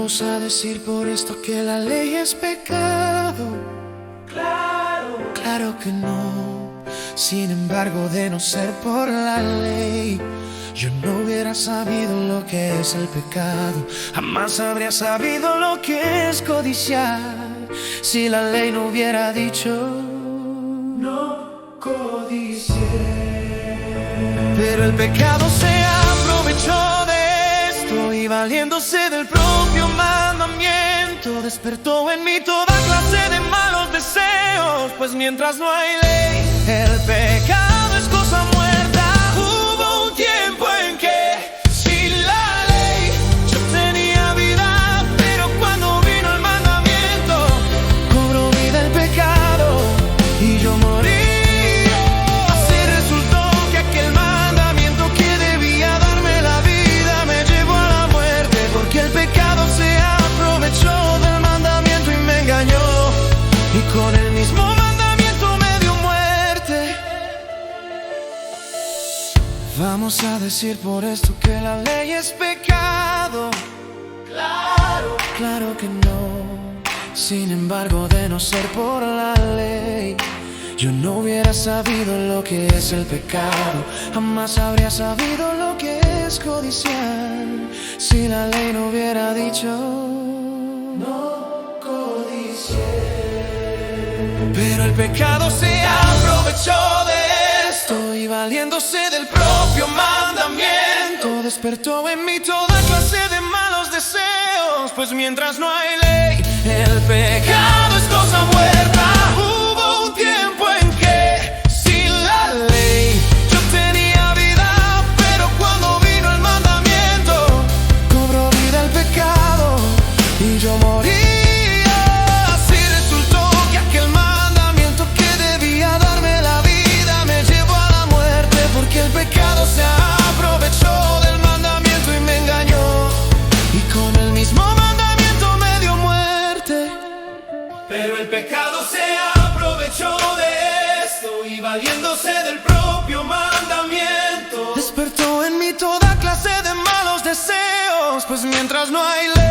Vamos a decir por esto que la ley es pecado. Claro que no. Sin embargo, de no ser por la ley, yo no hubiera sabido lo que es el pecado. Jamás habría sabido lo que es codiciar si la ley no hubiera dicho no codicié. Pero el pecado se aprovechó de esto y valiéndose del propio mandamiento despertó en mí toda clase de malos deseos. Pues mientras no hay ley, el pecado es cosa muerta. Hubo un tiempo en que sin la ley yo tenía vida, pero cuando vino el mandamiento cobró vida el pecado y yo morí. Así resultó que aquel mandamiento que debía darme la vida me llevó a la muerte, porque el pecado se aprovechó del mandamiento y me engañó, y con el mismo mandamiento me dio muerte. Vamos a decir por esto que la ley es pecado. Claro que no. Sin embargo, de no ser por la ley, yo no hubiera sabido lo que es el pecado. Jamás habría sabido lo que es codiciar si la ley no hubiera dicho no codicié. Pero el pecado se aprovechó de esto y valiéndose del propio mandamiento despertó en mí toda clase de malos deseos. Pues mientras no hay ley, el pecado es cosa muerta. Hubo un tiempo en que sin la ley yo tenía vida, pero cuando vino el mandamiento cobró vida el pecado y yo morí. Así resultó que aquel mandamiento que debía darme la vida me llevó a la muerte, porque el pecado se aprovechó del mandamiento y me engañó, y con el mismo mandamiento me dio muerte. Pero el pecado se aprovechó de esto y valiéndose del propio mandamiento despertó en mí toda clase de malos deseos. Pues mientras no hay ley,